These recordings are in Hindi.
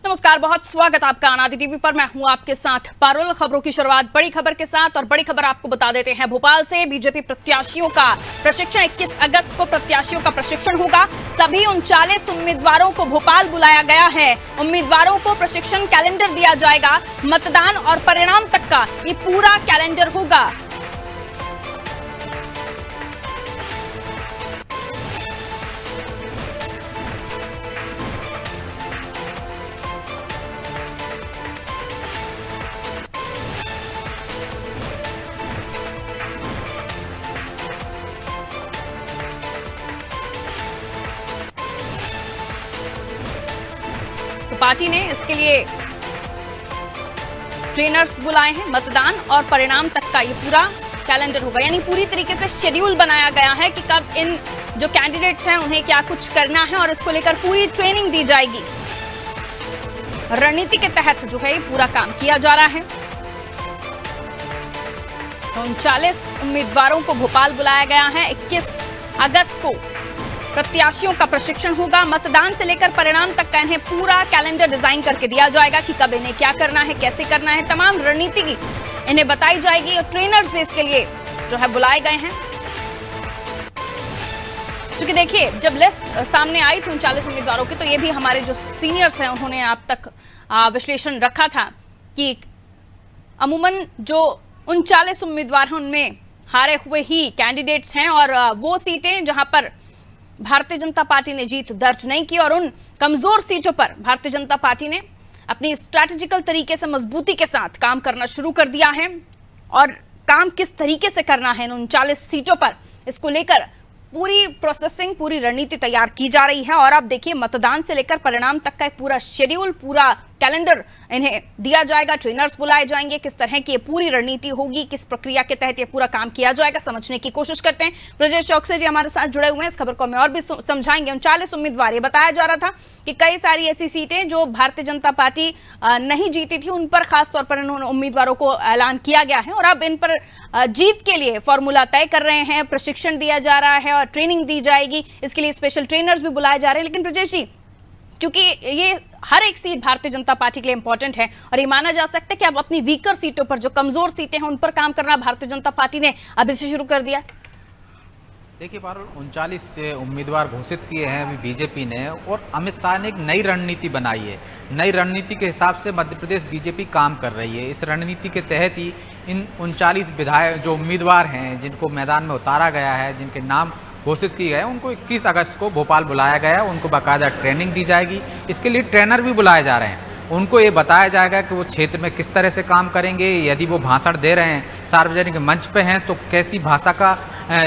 नमस्कार, बहुत स्वागत आपका अनादि टीवी पर। मैं हूं आपके साथ पारुल। खबरों की शुरुआत बड़ी खबर के साथ, और बड़ी खबर आपको बता देते हैं भोपाल से। बीजेपी प्रत्याशियों का प्रशिक्षण 21 अगस्त को प्रत्याशियों का प्रशिक्षण होगा। सभी 39 उम्मीदवारों को भोपाल बुलाया गया है। उम्मीदवारों को प्रशिक्षण कैलेंडर दिया जाएगा। मतदान और परिणाम तक का ये पूरा कैलेंडर होगा। तो पार्टी ने इसके लिए ट्रेनर्स बुलाए हैं। मतदान और परिणाम तक का ये पूरा कैलेंडर होगा, यानी पूरी तरीके से शेड्यूल बनाया गया है कि कब इन जो कैंडिडेट्स हैं उन्हें क्या कुछ करना है, और इसको लेकर पूरी ट्रेनिंग दी जाएगी। रणनीति के तहत जो है ये पूरा काम किया जा रहा है। 39 उम्मीदवारों को भोपाल बुलाया गया है। 21 अगस्त को प्रत्याशियों का प्रशिक्षण होगा। मतदान से लेकर परिणाम तक का इन्हें पूरा कैलेंडर डिजाइन करके दिया जाएगा कि कब इन्हें क्या करना है, कैसे करना है। तमाम रणनीति की इन्हें बताई जाएगी, और ट्रेनर्स भी इसके लिए जो है बुलाए गए हैं। क्योंकि देखिए, जब लिस्ट सामने आई थी 39 उम्मीदवारों की, तो ये भी हमारे जो सीनियर्स हैं उन्होंने अब तक विश्लेषण रखा था कि अमूमन जो 39 उम्मीदवार हैं उनमें हारे हुए ही कैंडिडेट्स हैं, और वो सीटें जहां पर भारतीय जनता पार्टी ने जीत दर्ज नहीं की, और उन कमजोर सीटों पर भारतीय जनता पार्टी ने अपनी स्ट्रैटेजिकल तरीके से मजबूती के साथ काम करना शुरू कर दिया है। और काम किस तरीके से करना है इन 39 सीटों पर, इसको लेकर पूरी प्रोसेसिंग, पूरी रणनीति तैयार की जा रही है। और आप देखिए, मतदान से लेकर परिणाम तक का एक पूरा शेड्यूल, पूरा कैलेंडर इन्हें दिया जाएगा। ट्रेनर्स बुलाए जाएंगे। किस तरह की ये पूरी रणनीति होगी, किस प्रक्रिया के तहत ये पूरा काम किया जाएगा, समझने की कोशिश करते हैं। ब्रजेश चौकसे जी हमारे साथ जुड़े हुए हैं। इस खबर को हमें और भी समझाएंगे। 39 उम्मीदवार, ये बताया जा रहा था कि कई सारी ऐसी सीटें जो भारतीय जनता पार्टी नहीं जीती थी, उन पर खासतौर पर इन्होंने उम्मीदवारों को ऐलान किया गया है, और अब इन पर जीत के लिए फॉर्मूला तय कर रहे हैं। प्रशिक्षण दिया जा रहा है और ट्रेनिंग दी जाएगी। इसके लिए स्पेशल ट्रेनर्स भी बुलाए जा रहे हैं। लेकिन ब्रजेश जी, क्योंकि ये हर एक सीट भारतीय जनता पार्टी के लिए इंपॉर्टेंट है, और ये माना जा सकता है कि अब अपनी वीकर सीटों पर, जो कमजोर सीटें हैं, उन पर काम करना भारतीय जनता पार्टी ने अभी से शुरू कर दिया। देखिए पारुल, 39 उम्मीदवार घोषित किए हैं अभी बीजेपी ने, और अमित शाह ने एक नई रणनीति बनाई है। नई रणनीति के हिसाब से मध्य प्रदेश बीजेपी काम कर रही है। इस रणनीति के तहत ही इन 39 विधायक जो उम्मीदवार हैं, जिनको मैदान में उतारा गया है, जिनके नाम घोषित किए गए, उनको 21 अगस्त को भोपाल बुलाया गया है। उनको बाकायदा ट्रेनिंग दी जाएगी। इसके लिए ट्रेनर भी बुलाए जा रहे हैं। उनको ये बताया जाएगा कि वो क्षेत्र में किस तरह से काम करेंगे। यदि वो भाषण दे रहे हैं, सार्वजनिक मंच पे हैं, तो कैसी भाषा का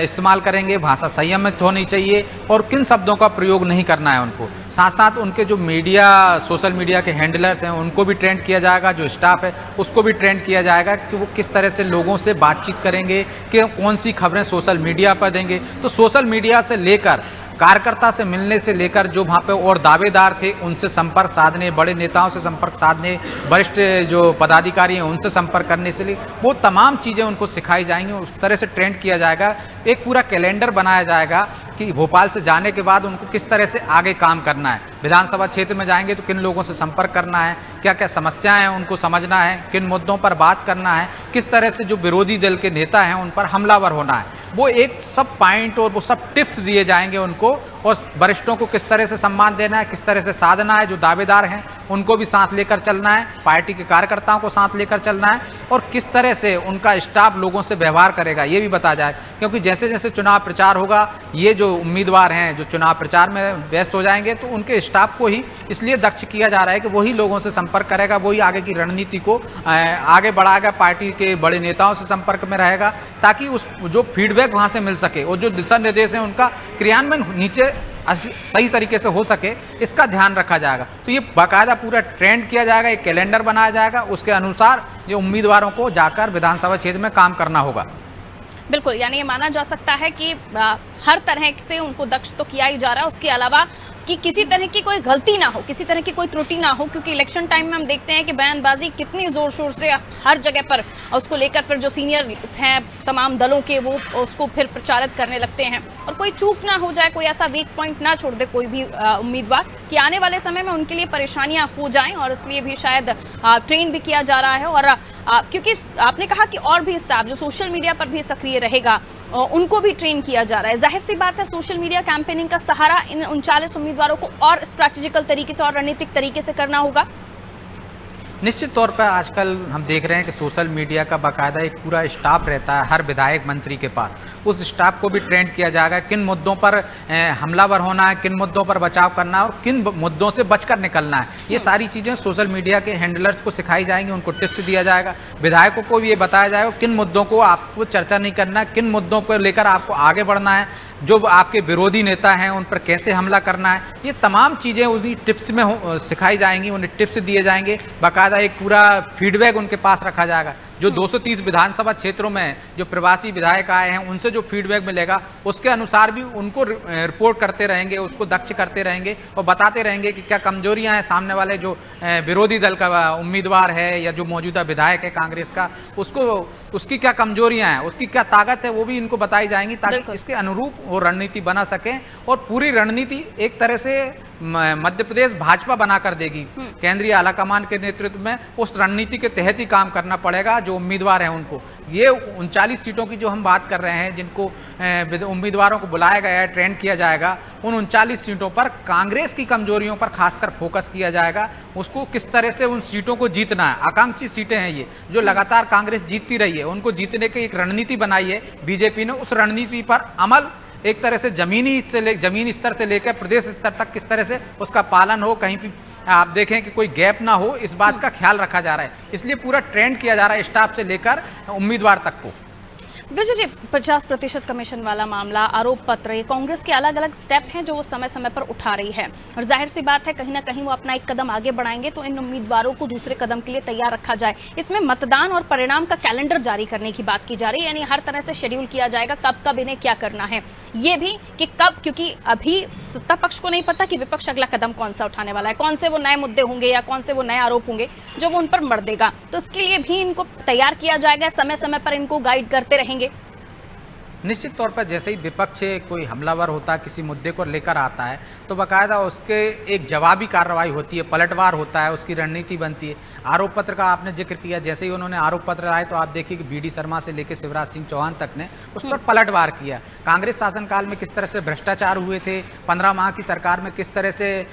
इस्तेमाल करेंगे, भाषा संयमित होनी चाहिए, और किन शब्दों का प्रयोग नहीं करना है उनको। साथ साथ उनके जो मीडिया, सोशल मीडिया के हैंडलर्स हैं, उनको भी ट्रेन किया जाएगा। जो स्टाफ है उसको भी ट्रेन किया जाएगा कि वो किस तरह से लोगों से बातचीत करेंगे, कि कौन सी खबरें सोशल मीडिया पर देंगे। तो सोशल मीडिया से लेकर कार्यकर्ता से मिलने से लेकर जो वहाँ पे और दावेदार थे उनसे संपर्क साधने, बड़े नेताओं से संपर्क साधने, वरिष्ठ जो पदाधिकारी हैं उनसे संपर्क करने से लिए, वो तमाम चीज़ें उनको सिखाई जाएंगी। उस तरह से ट्रेंड किया जाएगा। एक पूरा कैलेंडर बनाया जाएगा कि भोपाल से जाने के बाद उनको किस तरह से आगे काम करना है। विधानसभा क्षेत्र में जाएंगे तो किन लोगों से संपर्क करना है, क्या क्या समस्याएं हैं उनको समझना है, किन मुद्दों पर बात करना है, किस तरह से जो विरोधी दल के नेता हैं उन पर हमलावर होना है। वो एक सब पॉइंट और वो सब टिप्स दिए जाएंगे उनको, और वरिष्ठों को किस तरह से सम्मान देना है, किस तरह से साधना है। जो दावेदार हैं उनको भी साथ लेकर चलना है, पार्टी के कार्यकर्ताओं को साथ लेकर चलना है, और किस तरह से उनका स्टाफ लोगों से व्यवहार करेगा ये भी बताया जाए। क्योंकि जैसे जैसे चुनाव प्रचार होगा, ये जो उम्मीदवार हैं जो चुनाव प्रचार में व्यस्त हो जाएंगे, तो उनके स्टाफ को ही इसलिए दक्ष किया जा रहा है कि वही लोगों से संपर्क करेगा, वही आगे की रणनीति को आगे बढ़ाएगा, पार्टी के बड़े नेताओं से संपर्क में रहेगा, ताकि उस जो फीडबैक वहाँ से मिल सके, और जो दिशा निर्देश हैं उनका क्रियान्वयन नीचे सही तरीके से हो सके, इसका ध्यान रखा जाएगा। तो ये बाकायदा पूरा ट्रेंड किया जाएगा, एक कैलेंडर बनाया जाएगा, उसके अनुसार ये उम्मीदवारों को जाकर विधानसभा क्षेत्र में काम करना होगा। बिल्कुल, यानी ये माना जा सकता है कि हर तरह से उनको दक्ष तो किया ही जा रहा है। उसके अलावा कि किसी तरह की कोई गलती ना हो, किसी तरह की कोई त्रुटि ना हो, क्योंकि इलेक्शन टाइम में हम देखते हैं कि बयानबाजी कितनी जोर शोर से हर जगह पर उसको लेकर फिर जो सीनियर हैं तमाम दलों के, वो उसको फिर प्रचारित करने लगते हैं और कोई चूक ना हो जाए, कोई ऐसा वीक पॉइंट ना छोड़ दे कोई भी उम्मीदवार कि आने वाले समय में उनके लिए परेशानियां हो जाएं, और इसलिए भी शायद ट्रेन भी किया जा रहा है। और क्योंकि आपने कहा कि और भी स्टाफ जो सोशल मीडिया पर भी सक्रिय रहेगा उनको भी ट्रेन किया जा रहा है। जाहिर सी बात है सोशल मीडिया कैंपेनिंग का सहारा इन 39 उम्मीदवारों को और स्ट्रैटेजिकल तरीके से और रणनीतिक तरीके से करना होगा। निश्चित तौर पर आजकल हम देख रहे हैं कि सोशल मीडिया का बाकायदा एक पूरा स्टाफ रहता है हर विधायक मंत्री के पास। उस स्टाफ को भी ट्रेंड किया जाएगा किन मुद्दों पर हमलावर होना है, किन मुद्दों पर बचाव करना है और किन मुद्दों से बचकर निकलना है। ये सारी चीज़ें सोशल मीडिया के हैंडलर्स को सिखाई जाएंगी, उनको टिप्स दिया जाएगा। विधायकों को भी ये बताया जाएगा किन मुद्दों को आपको चर्चा नहीं करना है, किन मुद्दों को लेकर आपको आगे बढ़ना है, जो आपके विरोधी नेता हैं उन पर कैसे हमला करना है। ये तमाम चीज़ें उसी टिप्स में सिखाई जाएंगी, उन्हें टिप्स दिए जाएंगे। बाकायदा एक पूरा फीडबैक उनके पास रखा जाएगा। जो 230 विधानसभा क्षेत्रों में जो प्रवासी विधायक आए हैं उनसे जो फीडबैक मिलेगा उसके अनुसार भी उनको रिपोर्ट करते रहेंगे, उसको दक्ष करते रहेंगे और बताते रहेंगे कि क्या कमजोरियां हैं सामने वाले जो विरोधी दल का उम्मीदवार है या जो मौजूदा विधायक है कांग्रेस का, उसकी क्या कमजोरियां हैं, उसकी क्या ताकत है, वो भी इनको बताई जाएंगी ताकि इसके अनुरूप वो रणनीति बना सकें। और पूरी रणनीति एक तरह से मध्य प्रदेश भाजपा बनाकर देगी। केंद्रीय आलाकमान के नेतृत्व में उस रणनीति के तहत ही काम करना पड़ेगा। जो उम्मीदवार हैं उनको ये 39 सीटों की जो हम बात कर रहे हैं जिनको उम्मीदवारों को बुलाया गया है, ट्रेंड किया जाएगा, उन 39 सीटों पर कांग्रेस की कमजोरियों पर खासकर फोकस किया जाएगा। उसको किस तरह से उन सीटों को जीतना है। आकांक्षी सीटें हैं ये जो लगातार कांग्रेस जीतती रही है, उनको जीतने की एक रणनीति बनाई है बीजेपी ने। उस रणनीति पर अमल एक तरह से जमीनी स्तर से लेकर प्रदेश स्तर तक किस तरह से उसका पालन हो, कहीं भी आप देखें कि कोई गैप ना हो, इस बात का ख्याल रखा जा रहा है। इसलिए पूरा ट्रेंड किया जा रहा है स्टाफ से लेकर उम्मीदवार तक को। ब्रिज जी, 50% कमीशन वाला मामला, आरोप पत्र, ये कांग्रेस के अलग अलग स्टेप हैं जो वो समय समय पर उठा रही है और जाहिर सी बात है कहीं ना कहीं वो अपना एक कदम आगे बढ़ाएंगे तो इन उम्मीदवारों को दूसरे कदम के लिए तैयार रखा जाए। इसमें मतदान और परिणाम का कैलेंडर जारी करने की बात की जा रही है, यानी हर तरह से शेड्यूल किया जाएगा कब कब इन्हें क्या करना है। ये भी कि कब, क्योंकि अभी सत्ता पक्ष को नहीं पता कि विपक्ष अगला कदम कौन सा उठाने वाला है, कौन से वो नए मुद्दे होंगे या कौन से वो नए आरोप होंगे जो वो उन पर मर देगा। तो इसके लिए भी इनको तैयार किया जाएगा, समय समय पर इनको गाइड करते रहेंगे। निश्चित तौर पर जैसे ही विपक्ष कोई हमलावर होता है, किसी मुद्दे को लेकर आता है तो बाकायदा उसके एक जवाबी कार्रवाई होती है, पलटवार होता है, उसकी रणनीति बनती है। आरोप पत्र का आपने जिक्र किया, जैसे ही उन्होंने आरोप पत्र आए तो आप देखिए कि बीडी शर्मा से लेकर शिवराज सिंह चौहान तक ने उस पर पलटवार किया। कांग्रेस शासनकाल में किस तरह से भ्रष्टाचार हुए थे, 15 माह की सरकार में किस तरह से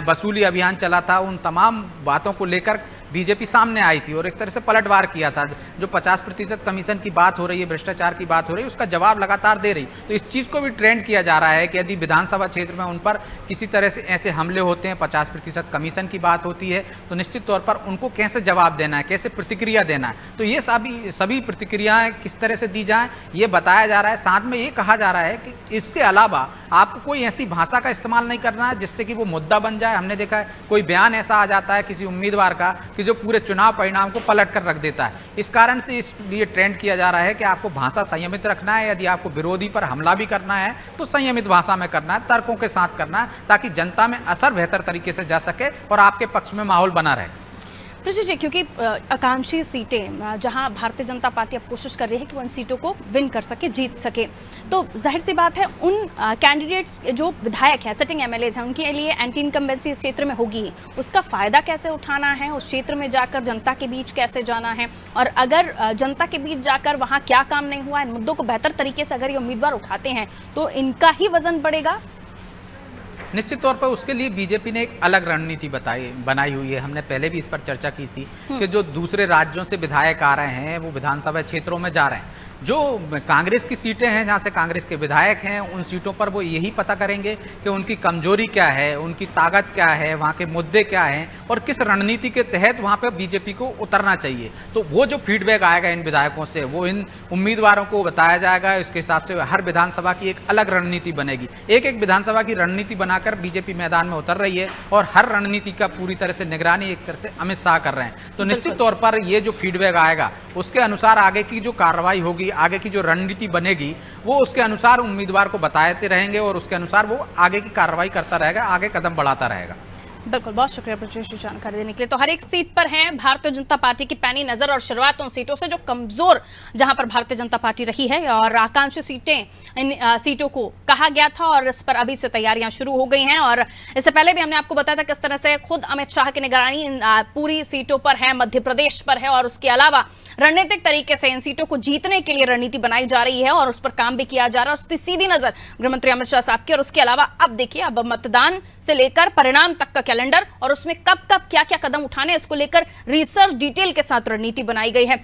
वसूली अभियान चला था, उन तमाम बातों को लेकर बीजेपी सामने आई थी और एक तरह से पलटवार किया था। जो 50% कमीशन की बात हो रही है, भ्रष्टाचार की बात हो रही है, उसका जवाब लगातार दे रही। तो इस चीज़ को भी ट्रेंड किया जा रहा है कि यदि विधानसभा क्षेत्र में उन पर किसी तरह से ऐसे हमले होते हैं, 50% कमीशन की बात होती है, तो निश्चित तौर पर उनको कैसे जवाब देना है, कैसे प्रतिक्रिया देना है। तो ये सभी प्रतिक्रियाएं किस तरह से दी जाएं ये बताया जा रहा है। साथ में ये कहा जा रहा है कि इसके अलावा आपको कोई ऐसी भाषा का इस्तेमाल नहीं करना है जिससे कि वो मुद्दा बन जाए। हमने देखा है कोई बयान ऐसा आ जाता है किसी उम्मीदवार का कि जो पूरे चुनाव परिणाम को पलट कर रख देता है। इस कारण से इसलिए ट्रेंड किया जा रहा है कि आपको भाषा संयमित रखना है। यदि आपको विरोधी पर हमला भी करना है तो संयमित भाषा में करना है, तर्कों के साथ करना है, ताकि जनता में असर बेहतर तरीके से जा सके और आपके पक्ष में माहौल बना रहे। प्रज्वल जी, क्योंकि आकांक्षी सीटें जहां भारतीय जनता पार्टी अब कोशिश कर रही है कि वो उन सीटों को विन कर सके, जीत सके, तो जाहिर सी बात है उन कैंडिडेट्स जो विधायक हैं, सिटिंग एमएलएज हैं, उनके लिए एंटी इनकम्बेंसी इस क्षेत्र में होगी ही। उसका फ़ायदा कैसे उठाना है, उस क्षेत्र में जाकर जनता के बीच कैसे जाना है, और अगर जनता के बीच जाकर वहाँ क्या काम नहीं हुआ, इन मुद्दों को बेहतर तरीके से अगर ये उम्मीदवार उठाते हैं तो इनका ही वजन बढ़ेगा। निश्चित तौर पर उसके लिए बीजेपी ने एक अलग रणनीति बनाई हुई है। हमने पहले भी इस पर चर्चा की थी कि जो दूसरे राज्यों से विधायक आ रहे हैं वो विधानसभा क्षेत्रों में जा रहे हैं। जो कांग्रेस की सीटें हैं जहां से कांग्रेस के विधायक हैं उन सीटों पर वो यही पता करेंगे कि उनकी कमजोरी क्या है, उनकी ताकत क्या है, वहां के मुद्दे क्या हैं और किस रणनीति के तहत वहां पर बीजेपी को उतरना चाहिए। तो वो जो फीडबैक आएगा इन विधायकों से वो इन उम्मीदवारों को बताया जाएगा। इसके हिसाब से हर विधानसभा की एक अलग रणनीति बनेगी। एक एक विधानसभा की रणनीति बनाकर बीजेपी मैदान में उतर रही है और हर रणनीति का पूरी तरह से निगरानी एक तरह से अमित शाह कर रहे हैं। तो निश्चित तौर पर ये जो फीडबैक आएगा उसके अनुसार आगे की जो कार्रवाई होगी होगी, आगे की जो रणनीति बनेगी वो उसके अनुसार उम्मीदवार को बताते रहेंगे और उसके अनुसार वो आगे की कार्रवाई करता रहेगा, आगे कदम बढ़ाता रहेगा। बिल्कुल, बहुत शुक्रिया ब्रजेश जी जानकारी देने के लिए। तो हर एक सीट पर है भारतीय जनता पार्टी की पैनी नजर और शुरुआत उन सीटों से जो कमजोर, जहां पर भारतीय जनता पार्टी रही है और आकांक्षी सीटें, इन सीटों को कहा गया था और इस पर अभी से तैयारियां शुरू हो गई हैं। और इससे पहले भी हमने आपको बताया था किस तरह से खुद अमित शाह की निगरानी इन पूरी सीटों पर है, मध्य प्रदेश पर है और उसके अलावा रणनीतिक तरीके से इन सीटों को जीतने के लिए रणनीति बनाई जा रही है और उस पर काम भी किया जा रहा है। उस पर सीधी नजर गृहमंत्री अमित शाह साहब की। और उसके अलावा अब देखिए, अब मतदान से लेकर परिणाम तक का कैलेंडर और उसमें कब कब क्या क्या कदम उठाने, इसको लेकर रिसर्च डिटेल के साथ रणनीति बनाई गई है।